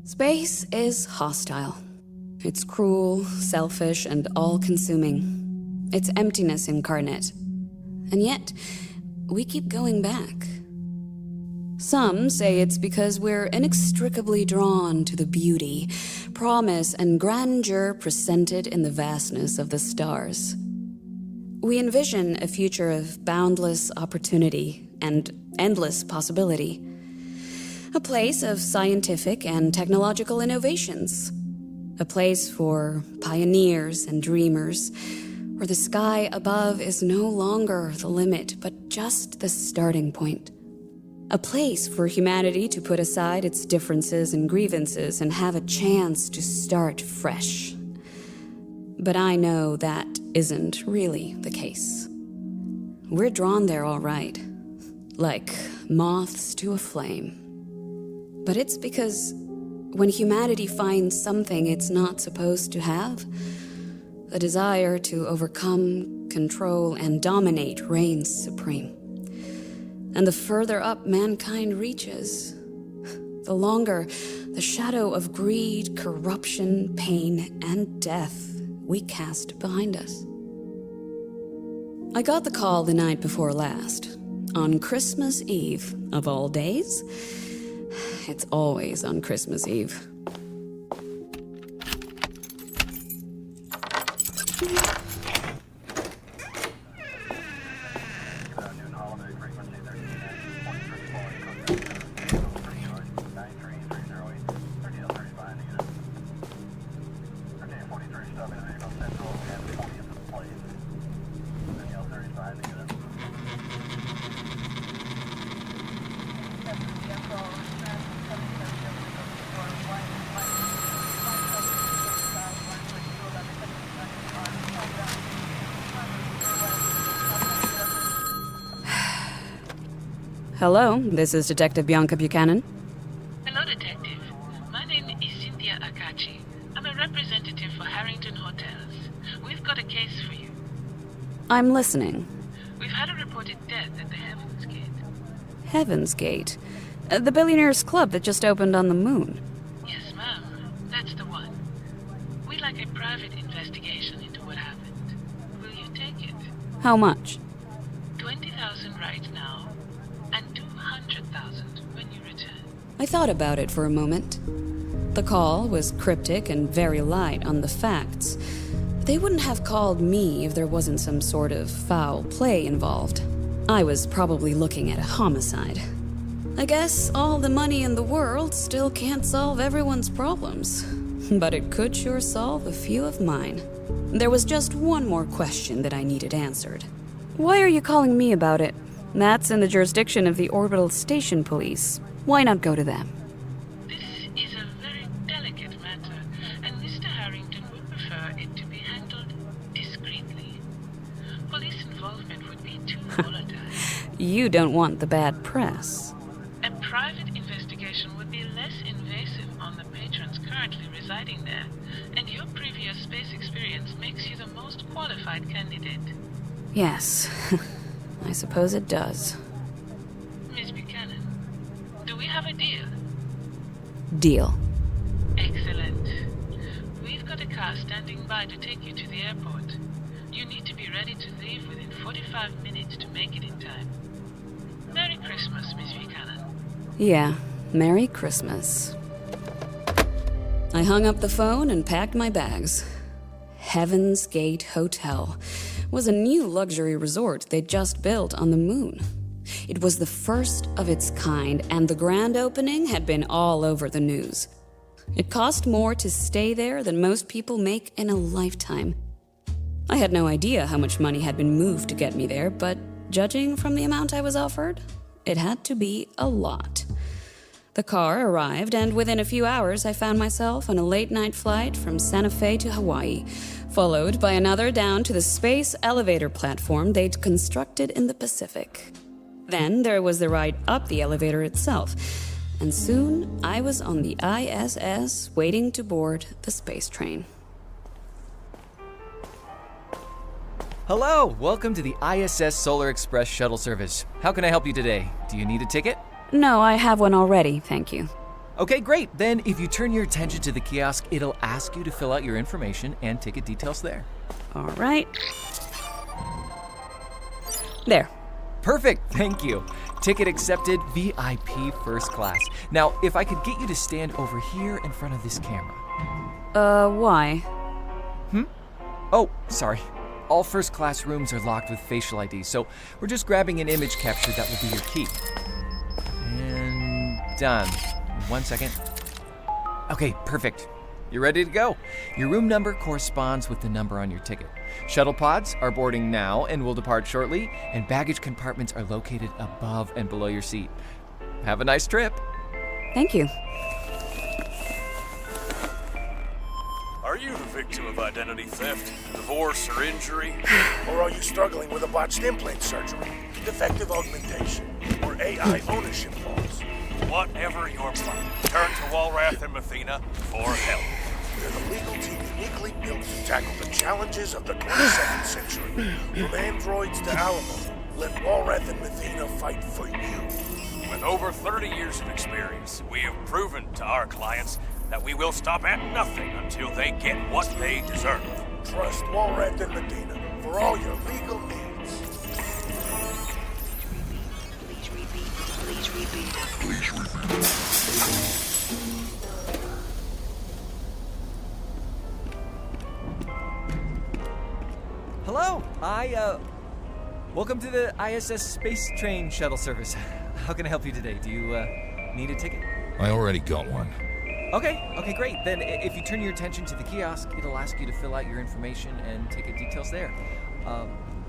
Space is hostile. It's cruel, selfish, and all-consuming. It's emptiness incarnate. And yet, we keep going back. Some say it's because we're inextricably drawn to the beauty, promise, and grandeur presented in the vastness of the stars. We envision a future of boundless opportunity and endless possibility. A place of scientific and technological innovations. A place for pioneers and dreamers, where the sky above is no longer the limit, but just the starting point. A place for humanity to put aside its differences and grievances and have a chance to start fresh. But I know that isn't really the case. We're drawn there all right, like moths to a flame. But it's because when humanity finds something it's not supposed to have, the desire to overcome, control, and dominate reigns supreme. And the further up mankind reaches, the longer the shadow of greed, corruption, pain, and death we cast behind us. I got the call the night before last, on Christmas Eve, of all days. It's always on Christmas Eve. Hello, this is Detective Bianca Buchanan. Hello, Detective. My name is Cynthia Akachi. I'm a representative for Harrington Hotels. We've got a case for you. I'm listening. We've had a reported death at the Heavensgate. Heavensgate? The billionaires' club that just opened on the moon. Yes, ma'am. That's the one. We'd like a private investigation into what happened. Will you take it? How much? 20,000 right now, and 200,000 when you return. I thought about it for a moment. The call was cryptic and very light on the facts. They wouldn't have called me if there wasn't some sort of foul play involved. I was probably looking at a homicide. I guess all the money in the world still can't solve everyone's problems. But it could sure solve a few of mine. There was just one more question that I needed answered. Why are you calling me about it? That's in the jurisdiction of the Orbital Station Police. Why not go to them? This is a very delicate matter, and Mr. Harrington would prefer it to be handled discreetly. Police involvement would be too volatile. You don't want the bad press. A private investigation would be less invasive on the patrons currently residing there, and your previous space experience makes you the most qualified candidate. Yes, I suppose it does. Miss Buchanan, do we have a deal? Deal. Excellent. We've got a car standing by to take you to the airport. You need to be ready to leave within 45 minutes to make it in time. Merry Christmas, Miss Buchanan. Yeah, Merry Christmas. I hung up the phone and packed my bags. Heavensgate Hotel was a new luxury resort they'd just built on the moon. It was the first of its kind, and the grand opening had been all over the news. It cost more to stay there than most people make in a lifetime. I had no idea how much money had been moved to get me there, but judging from the amount I was offered, it had to be a lot. The car arrived, and within a few hours I found myself on a late-night flight from Santa Fe to Hawaii, followed by another down to the space elevator platform they'd constructed in the Pacific. Then there was the ride up the elevator itself, and soon I was on the ISS waiting to board the space train. Hello, welcome to the ISS Solar Express shuttle service. How can I help you today? Do you need a ticket? No, I have one already, thank you. Okay, great. Then if you turn your attention to the kiosk, it'll ask you to fill out your information and ticket details there. All right. There. Perfect, thank you. Ticket accepted, VIP first class. Now, if I could get you to stand over here in front of this camera. Why? Oh, sorry. All first class rooms are locked with facial ID, so we're just grabbing an image capture that will be your key. And done. 1 second. Okay, perfect. You're ready to go. Your room number corresponds with the number on your ticket. Shuttle pods are boarding now and will depart shortly, and baggage compartments are located above and below your seat. Have a nice trip. Thank you. Are you the victim of identity theft, divorce, or injury? Or are you struggling with a botched implant surgery, defective augmentation, or AI ownership laws? Whatever your problem, turn to Walrath and Mathena for help. We're the legal team uniquely built to tackle the challenges of the 22nd century. From androids to alimony, let Walrath and Mathena fight for you. With over 30 years of experience, we have proven to our clients that we will stop at nothing until they get what they deserve. Trust Walrath and Medina for all your legal needs. Please repeat. Please repeat. Please repeat. Hello, welcome to the ISS Space Train Shuttle Service. How can I help you today? Do you, need a ticket? I already got one. Okay, great. Then if you turn your attention to the kiosk, it'll ask you to fill out your information and ticket details there.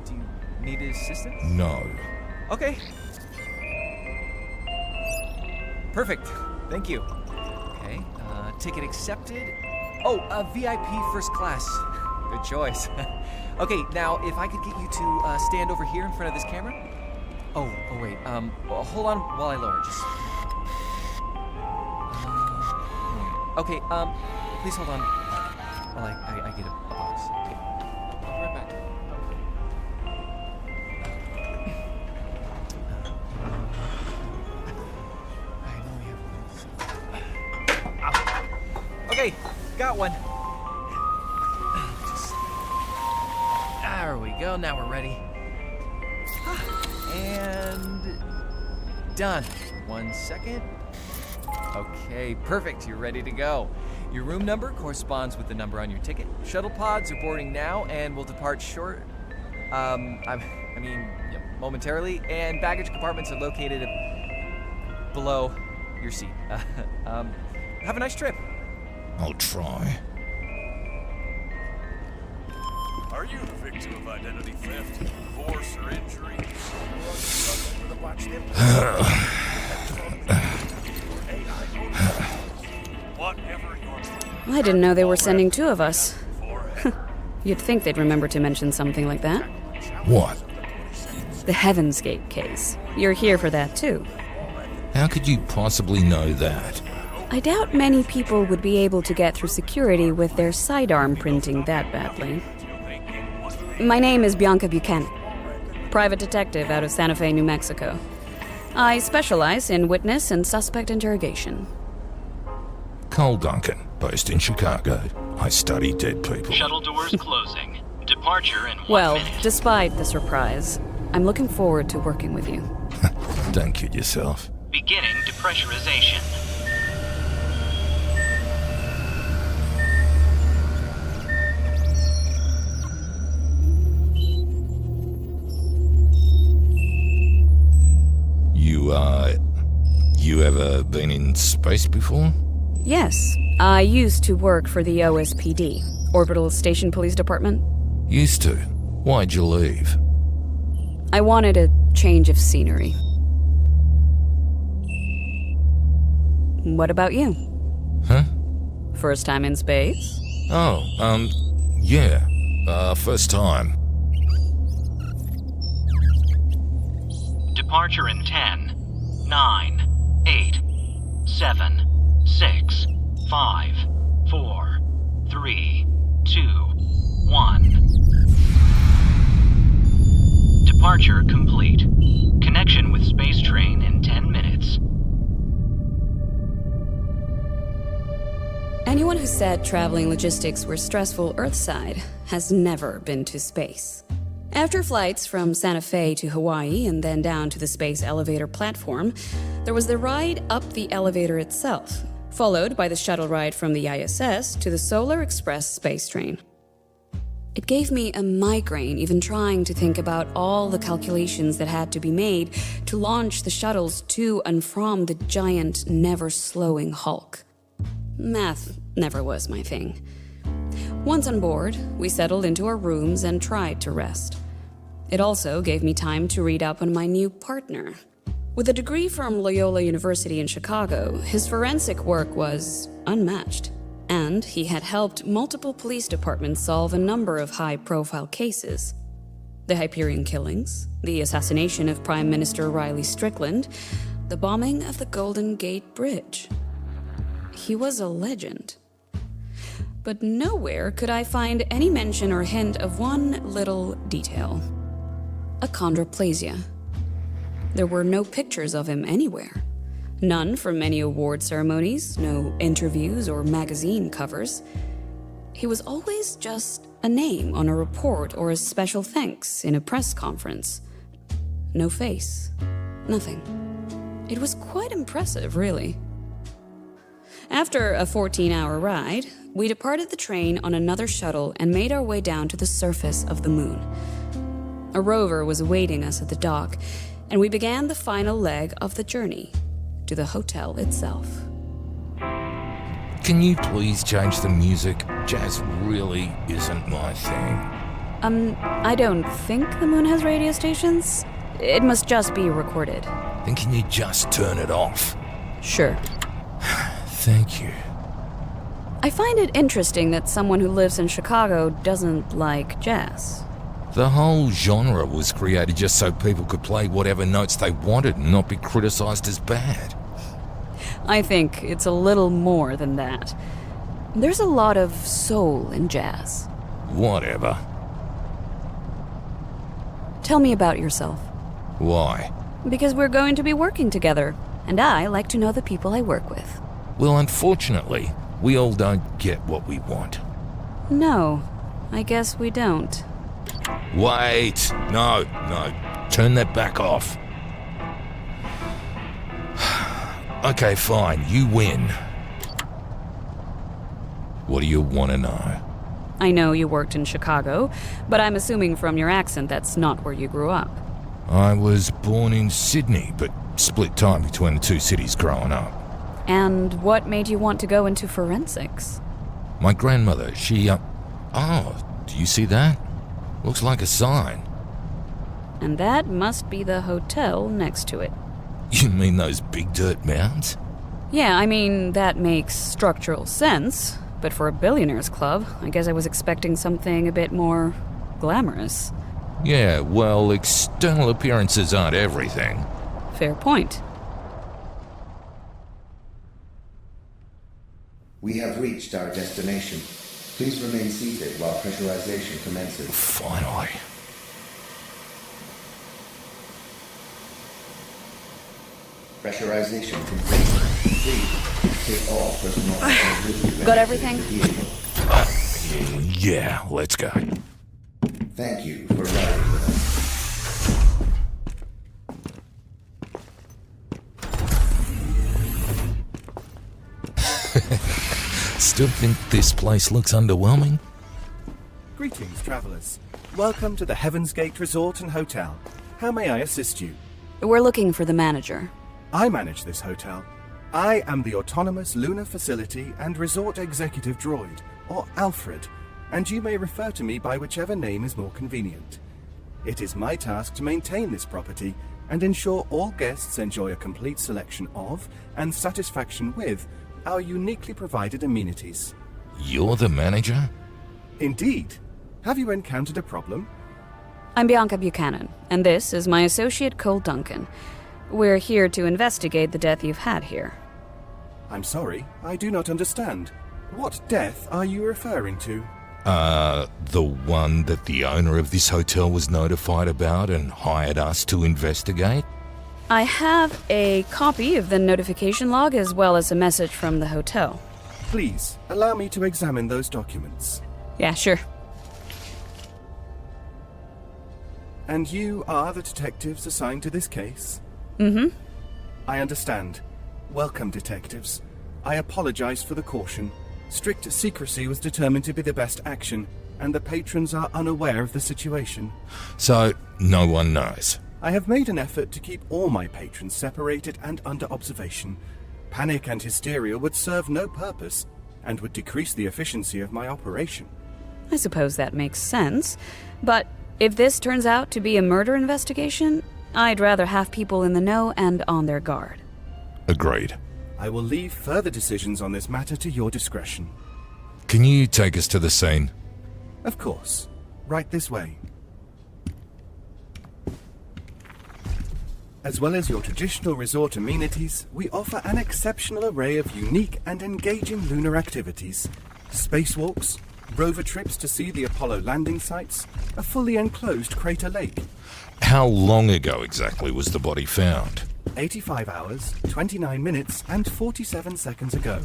Do you need assistance? No. Okay. Perfect. Thank you. Okay, ticket accepted. Oh, VIP first class. Good choice. Okay, now if I could get you to stand over here in front of this camera. Oh, wait. Well, hold on while I lower. Just. Okay, please hold on while I get a box. I'll be right back. I know we have. Okay, got one. There we go, now we're ready. And done. 1 second. Okay, perfect. You're ready to go. Your room number corresponds with the number on your ticket. Shuttle pods are boarding now and will depart momentarily. And baggage compartments are located below your seat. Have a nice trip. I'll try. Are you the victim of identity theft, divorce, or injury? Or are you struggling with a botched implant? Whatever your I didn't know they were sending two of us. You'd think they'd remember to mention something like that. What? The Heavensgate case. You're here for that too. How could you possibly know that? I doubt many people would be able to get through security with their sidearm printing that badly. My name is Bianca Buchanan, private detective out of Santa Fe, New Mexico. I specialize in witness and suspect interrogation. Cole Duncan, based in Chicago. I study dead people. Shuttle doors closing. Departure in 1 Well, minute. despite the surprise, I'm looking forward to working with you. Don't kid yourself. Beginning depressurization. You ever been in space before? Yes, I used to work for the OSPD, Orbital Station Police Department. Used to. Why'd you leave? I wanted a change of scenery. What about you? Huh? First time in space? Oh, yeah. First time. Departure in 10, 9, 8, 7, 6, 5, 4, 3, 2, 1. Departure complete. Connection with space train in 10 minutes. Anyone who said traveling logistics were stressful Earthside has never been to space. After flights from Santa Fe to Hawaii and then down to the space elevator platform, there was the ride up the elevator itself, followed by the shuttle ride from the ISS to the Solar Express space train. It gave me a migraine even trying to think about all the calculations that had to be made to launch the shuttles to and from the giant, never-slowing hulk. Math never was my thing. Once on board, we settled into our rooms and tried to rest. It also gave me time to read up on my new partner. With a degree from Loyola University in Chicago, his forensic work was unmatched, and he had helped multiple police departments solve a number of high-profile cases. The Hyperion killings, the assassination of Prime Minister Riley Strickland, the bombing of the Golden Gate Bridge. He was a legend. But nowhere could I find any mention or hint of one little detail. Achondroplasia. There were no pictures of him anywhere. None from any award ceremonies, no interviews or magazine covers. He was always just a name on a report or a special thanks in a press conference. No face. Nothing. It was quite impressive, really. After a 14-hour ride, we departed the train on another shuttle and made our way down to the surface of the moon. A rover was awaiting us at the dock, and we began the final leg of the journey to the hotel itself. Can you please change the music? Jazz really isn't my thing. I don't think the moon has radio stations. It must just be recorded. Then can you just turn it off? Sure. Thank you. I find it interesting that someone who lives in Chicago doesn't like jazz. The whole genre was created just so people could play whatever notes they wanted and not be criticized as bad. I think it's a little more than that. There's a lot of soul in jazz. Whatever. Tell me about yourself. Why? Because we're going to be working together, and I like to know the people I work with. Well, unfortunately, we all don't get what we want. No, I guess we don't. Wait! No. Turn that back off. Okay, fine. You win. What do you want to know? I know you worked in Chicago, but I'm assuming from your accent that's not where you grew up. I was born in Sydney, but split time between the two cities growing up. And what made you want to go into forensics? My grandmother, she, Oh, do you see that? Looks like a sign. And that must be the hotel next to it. You mean those big dirt mounds? Yeah, I mean, that makes structural sense. But for a billionaires club, I guess I was expecting something a bit more glamorous. Yeah, well, external appearances aren't everything. Fair point. We have reached our destination. Please remain seated while pressurization commences. Finally. Pressurization complete. Please take all personnel with you. Got everything? Yeah, let's go. Thank you for riding with us. Still think this place looks underwhelming? Greetings, travellers. Welcome to the Heavensgate Resort and Hotel. How may I assist you? We're looking for the manager. I manage this hotel. I am the Autonomous Lunar Facility and Resort Executive Droid, or Alfred, and you may refer to me by whichever name is more convenient. It is my task to maintain this property and ensure all guests enjoy a complete selection of and satisfaction with our uniquely provided amenities. You're the manager? Indeed. Have you encountered a problem? I'm Bianca Buchanan, and this is my associate Cole Duncan. We're here to investigate the death you've had here. I'm sorry, I do not understand. What death are you referring to? The one that the owner of this hotel was notified about and hired us to investigate? I have a copy of the notification log as well as a message from the hotel. Please, allow me to examine those documents. Yeah, sure. And you are the detectives assigned to this case? Mm-hmm. I understand. Welcome, detectives. I apologize for the caution. Strict secrecy was determined to be the best action, and the patrons are unaware of the situation. So, no one knows. I have made an effort to keep all my patrons separated and under observation. Panic and hysteria would serve no purpose, and would decrease the efficiency of my operation. I suppose that makes sense, but if this turns out to be a murder investigation, I'd rather have people in the know and on their guard. Agreed. I will leave further decisions on this matter to your discretion. Can you take us to the scene? Of course. Right this way. As well as your traditional resort amenities, we offer an exceptional array of unique and engaging lunar activities. Spacewalks, rover trips to see the Apollo landing sites, a fully enclosed crater lake. How long ago exactly was the body found? 85 hours, 29 minutes, and 47 seconds ago.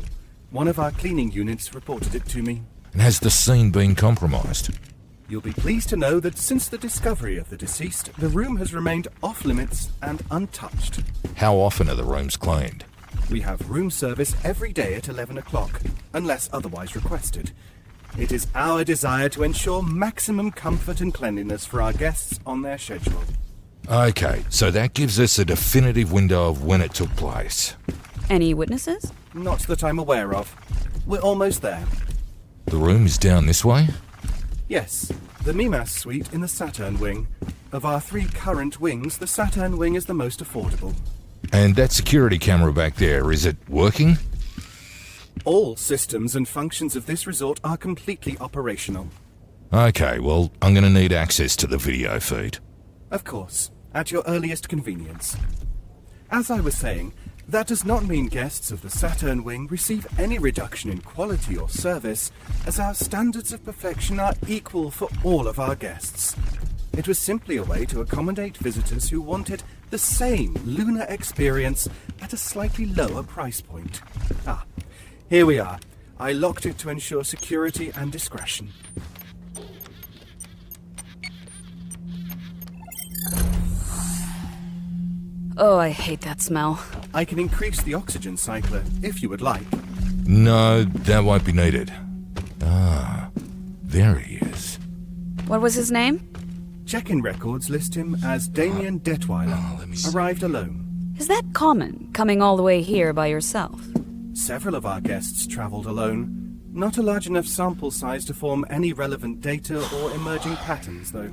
One of our cleaning units reported it to me. And has the scene been compromised? You'll be pleased to know that since the discovery of the deceased, the room has remained off-limits and untouched. How often are the rooms cleaned? We have room service every day at 11 o'clock, unless otherwise requested. It is our desire to ensure maximum comfort and cleanliness for our guests on their schedule. Okay, so that gives us a definitive window of when it took place. Any witnesses? Not that I'm aware of. We're almost there. The room is down this way? Yes, the Mimas suite in the Saturn wing. Of our 3 current wings, the Saturn wing is the most affordable. And that security camera back there, is it working? All systems and functions of this resort are completely operational. Okay, well, I'm going to need access to the video feed. Of course, at your earliest convenience. As I was saying, that does not mean guests of the Saturn wing receive any reduction in quality or service, as our standards of perfection are equal for all of our guests. It was simply a way to accommodate visitors who wanted the same lunar experience at a slightly lower price point. Ah, here we are. I locked it to ensure security and discretion. Oh, I hate that smell. I can increase the oxygen cycler, if you would like. No, that won't be needed. Ah, there he is. What was his name? Check-in records list him as Damien Detweiler. let me see. Arrived alone. Is that common, coming all the way here by yourself? Several of our guests travelled alone. Not a large enough sample size to form any relevant data or emerging patterns, though.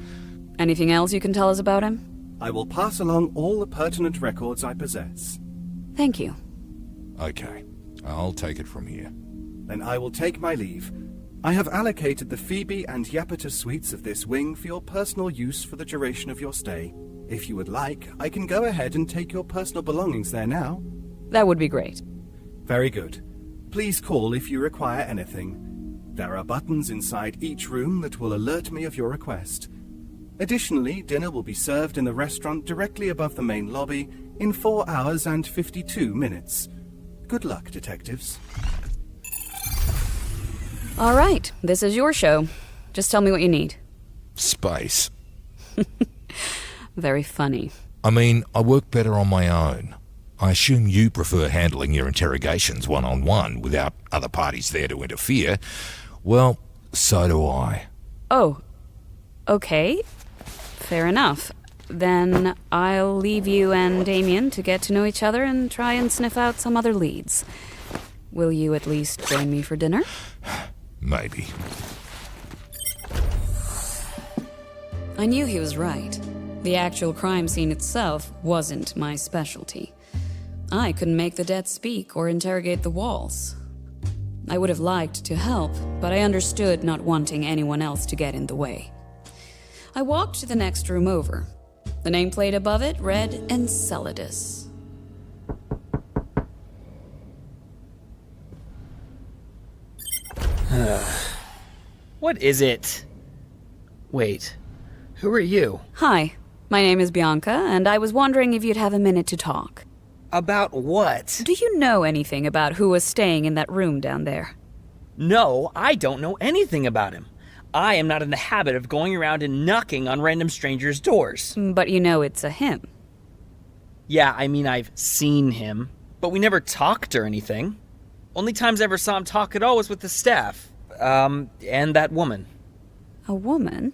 Anything else you can tell us about him? I will pass along all the pertinent records I possess. Thank you. Okay, I'll take it from here. Then I will take my leave. I have allocated the Phoebe and Yapata suites of this wing for your personal use for the duration of your stay. If you would like, I can go ahead and take your personal belongings there now. That would be great. Very good. Please call if you require anything. There are buttons inside each room that will alert me of your request. Additionally, dinner will be served in the restaurant directly above the main lobby in 4 hours and 52 minutes. Good luck, detectives. All right, this is your show. Just tell me what you need. Space. Very funny. I mean, I work better on my own. I assume you prefer handling your interrogations one-on-one without other parties there to interfere. Well, so do I. Oh, okay. Fair enough. Then I'll leave you and Damien to get to know each other and try and sniff out some other leads. Will you at least join me for dinner? Maybe. I knew he was right. The actual crime scene itself wasn't my specialty. I couldn't make the dead speak or interrogate the walls. I would have liked to help, but I understood not wanting anyone else to get in the way. I walked to the next room over. The nameplate above it read Enceladus. What is it? Wait, who are you? Hi, my name is Bianca, and I was wondering if you'd have a minute to talk. About what? Do you know anything about who was staying in that room down there? No, I don't know anything about him. I am not in the habit of going around and knocking on random strangers' doors. But you know it's a him. Yeah, I mean, I've seen him, but we never talked or anything. Only times I ever saw him talk at all was with the staff. And that woman. A woman?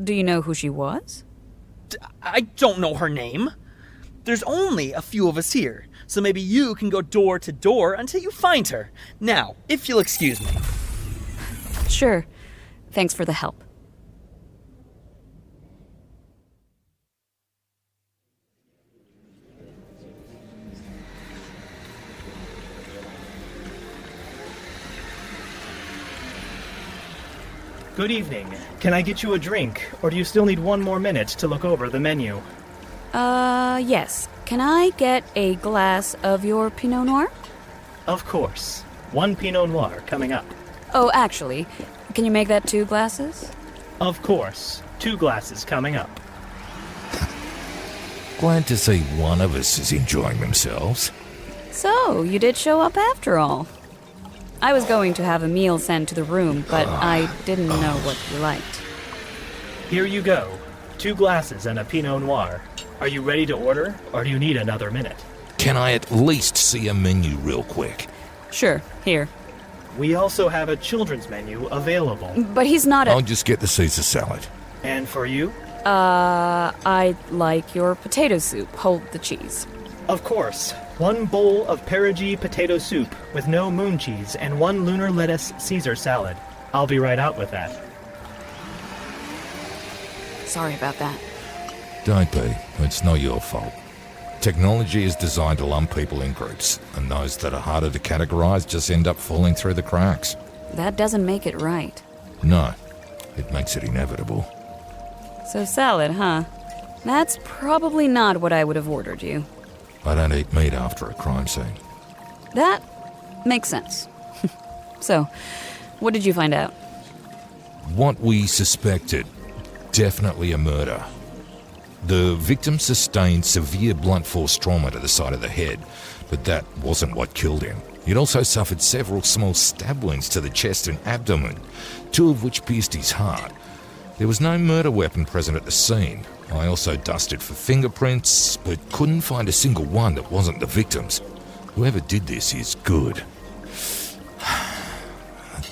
Do you know who she was? I don't know her name. There's only a few of us here, so maybe you can go door to door until you find her. Now, if you'll excuse me. Sure. Thanks for the help. Good evening. Can I get you a drink, or do you still need one more minute to look over the menu? Yes. Can I get a glass of your Pinot Noir? Of course. One Pinot Noir coming up. Oh, actually, can you make that 2 glasses? Of course. 2 glasses coming up. Glad to see one of us is enjoying themselves. So, you did show up after all. I was going to have a meal sent to the room, but I didn't know what you liked. Here you go. 2 glasses and a Pinot Noir. Are you ready to order, or do you need another minute? Can I at least see a menu real quick? Sure, here. We also have a children's menu available. But he's not a... I'll just get the Caesar salad. And for you? I'd like your potato soup. Hold the cheese. Of course. 1 bowl of perigee potato soup with no moon cheese and 1 lunar lettuce Caesar salad. I'll be right out with that. Sorry about that. Don't be. It's not your fault. Technology is designed to lump people in groups, and those that are harder to categorize just end up falling through the cracks. That doesn't make it right. No, it makes it inevitable. So salad, huh? That's probably not what I would have ordered you. I don't eat meat after a crime scene. That makes sense. So, what did you find out? What we suspected. Definitely a murder. The victim sustained severe blunt force trauma to the side of the head, but that wasn't what killed him. He'd also suffered several small stab wounds to the chest and abdomen, 2 of which pierced his heart. There was no murder weapon present at the scene. I also dusted for fingerprints, but couldn't find a single one that wasn't the victim's. Whoever did this is good.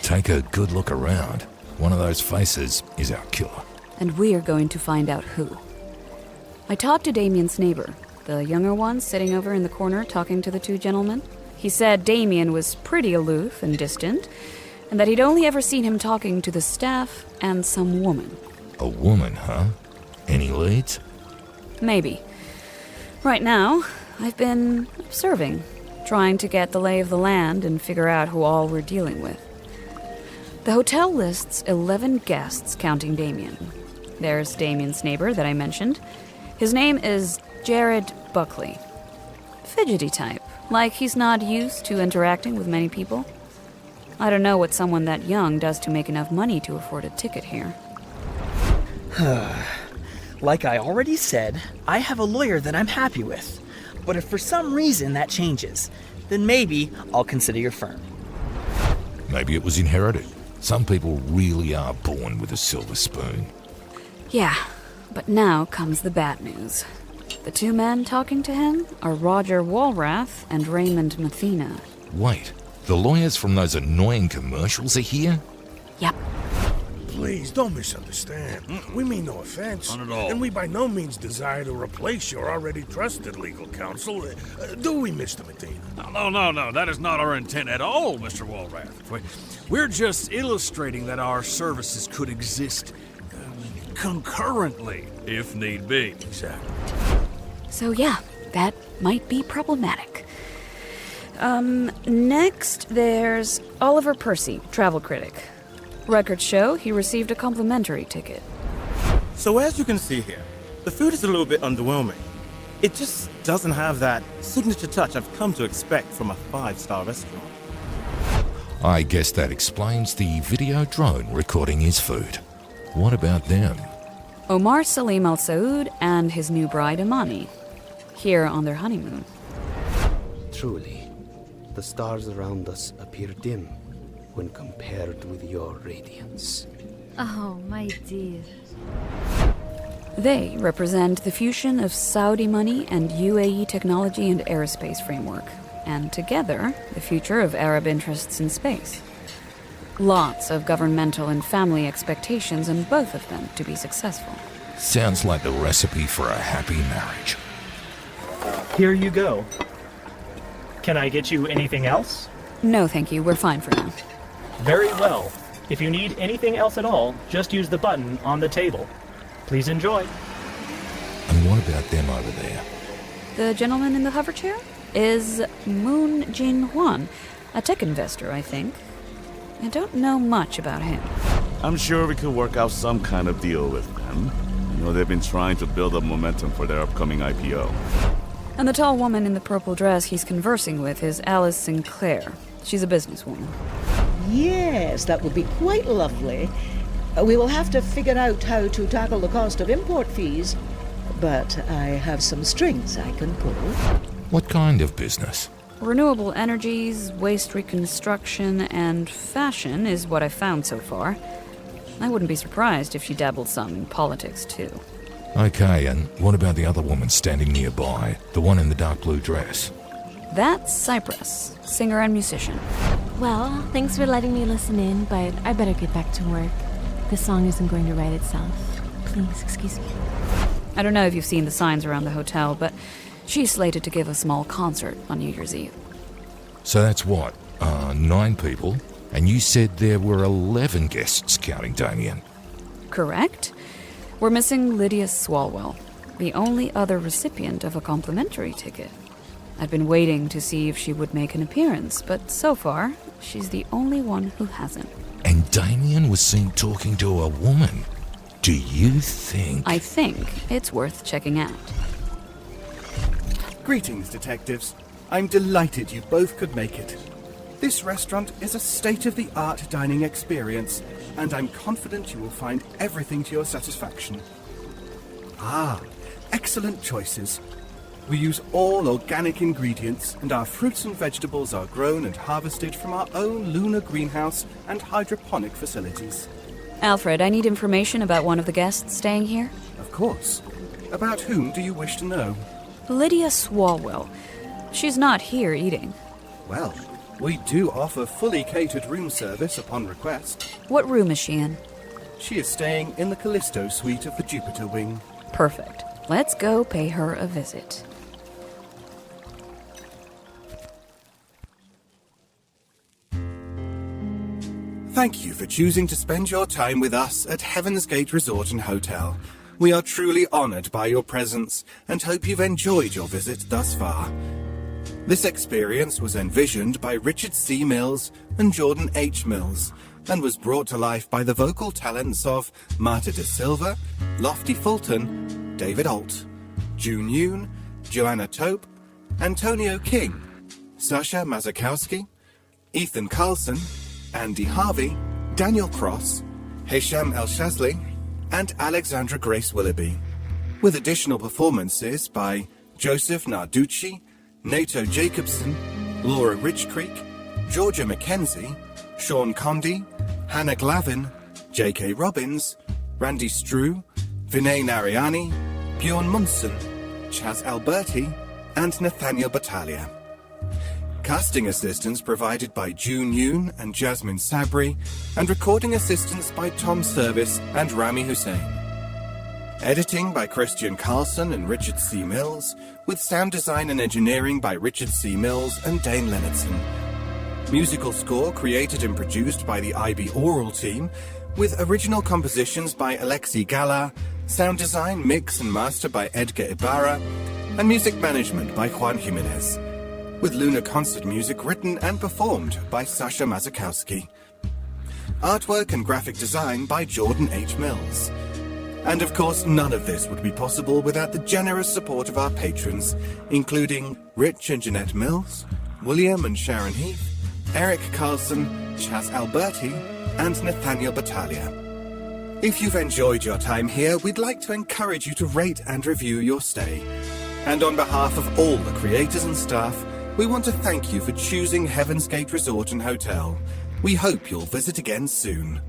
Take a good look around. One of those faces is our killer. And we're going to find out who. I talked to Damien's neighbor, the younger one sitting over in the corner talking to the 2 gentlemen. He said Damien was pretty aloof and distant, and that he'd only ever seen him talking to the staff and some woman. A woman, huh? Any leads? Maybe. Right now, I've been observing, trying to get the lay of the land and figure out who all we're dealing with. The hotel lists 11 guests, counting Damien. There's Damien's neighbor that I mentioned. His name is Jared Buckley. Fidgety type, like he's not used to interacting with many people. I don't know what someone that young does to make enough money to afford a ticket here. Like I already said, I have a lawyer that I'm happy with. But if for some reason that changes, then maybe I'll consider your firm. Maybe it was inherited. Some people really are born with a silver spoon. Yeah, but now comes the bad news. The 2 men talking to him are Roger Walrath and Raymond Mathena. Wait, the lawyers from those annoying commercials are here? Yep. Please, don't misunderstand. We mean no offense. Not at all. And we by no means desire to replace your already trusted legal counsel. Do we, Mr. Mathena? No. That is not our intent at all, Mr. Walrath. We're just illustrating that our services could exist concurrently, if need be. Exactly. So yeah, that might be problematic. Next there's Oliver Percy, travel critic. Records show he received a complimentary ticket. So as you can see here, the food is a little bit underwhelming. It just doesn't have that signature touch I've come to expect from a 5-star restaurant. I guess that explains the video drone recording his food. What about them? Omar Salim Al Saud and his new bride Imani, here on their honeymoon. Truly, the stars around us appear dim when compared with your radiance. Oh, my dear. They represent the fusion of Saudi money and UAE technology and aerospace framework, and together, the future of Arab interests in space. Lots of governmental and family expectations on both of them to be successful. Sounds like the recipe for a happy marriage. Here you go. Can I get you anything else? No, thank you. We're fine for now. Very well. If you need anything else at all, just use the button on the table. Please enjoy. And what about them over there? The gentleman in the hover chair is Moon Jin Hwan, a tech investor, I think. I don't know much about him. I'm sure we could work out some kind of deal with them. You know, they've been trying to build up momentum for their upcoming IPO. And the tall woman in the purple dress he's conversing with is Alice Sinclair. She's a businesswoman. Yes, that would be quite lovely. We will have to figure out how to tackle the cost of import fees, but I have some strings I can pull. What kind of business? Renewable energies, waste reconstruction, and fashion is what I've found so far. I wouldn't be surprised if she dabbled some in politics, too. Okay, and what about the other woman standing nearby? The one in the dark blue dress? That's Cypress, singer and musician. Well, thanks for letting me listen in, but I better get back to work. This song isn't going to write itself. Please, excuse me. I don't know if you've seen the signs around the hotel, but she's slated to give a small concert on New Year's Eve. So that's what? 9 people? And you said there were 11 guests, counting Damien. Correct. We're missing Lydia Swalwell, the only other recipient of a complimentary ticket. I've been waiting to see if she would make an appearance, but so far, she's the only one who hasn't. And Damien was seen talking to a woman. Do you think... I think it's worth checking out. Greetings, detectives. I'm delighted you both could make it. This restaurant is a state-of-the-art dining experience, and I'm confident you will find everything to your satisfaction. Ah, excellent choices. We use all organic ingredients, and our fruits and vegetables are grown and harvested from our own lunar greenhouse and hydroponic facilities. Alfred, I need information about one of the guests staying here. Of course. About whom do you wish to know? Lydia Swalwell. She's not here eating. Well, we do offer fully catered room service upon request. What room is she in? She is staying in the Callisto suite of the Jupiter wing. Perfect. Let's go pay her a visit. Thank you for choosing to spend your time with us at Heavensgate Resort and Hotel. We are truly honored by your presence and hope you've enjoyed your visit thus far. This experience was envisioned by Richard C. Mills and Jordan H. Mills and was brought to life by the vocal talents of Marta da Silva, Lofty Fulton, David Ault, Yoon, Joanna Tope, Antonio King, Sasha Masakowski, Ethan Carlson, Andy Harvey, Daniel Cross, Hesham Elshazly, and Alexandra Grace Willoughby, with additional performances by Joseph Narducci, Nato Jacobson, Laura Richcreek, Georgia Mckenzie, Shaun Conde, Hannah Glavin, J.K. Robbins, Randy Streu, Vinay Narayani, Bjorn Munson, Chaz Alberti, and Nathaniel Battaglia. Casting assistance provided by Yoon and Jasmine Sabri, and recording assistance by Tom Service and Rami Hussein. Editing by Christian Carlson and Richard C. Mills, with sound design and engineering by Richard C. Mills and Dane Leonardson. Musical score created and produced by the IB Oral team, with original compositions by Alexi Gala, sound design, mix and master by Edgar Ibarra, and music management by Juan Jimenez, with Lunar concert music written and performed by Sasha Masakowski. Artwork and graphic design by Jordan H. Mills. And of course, none of this would be possible without the generous support of our patrons, including Rich and Jeanette Mills, William and Sharon Heath, Eric Carlson, Chaz Alberti, and Nathaniel Battaglia. If you've enjoyed your time here, we'd like to encourage you to rate and review your stay. And on behalf of all the creators and staff, we want to thank you for choosing Heavensgate Resort and Hotel, We hope you'll visit again soon.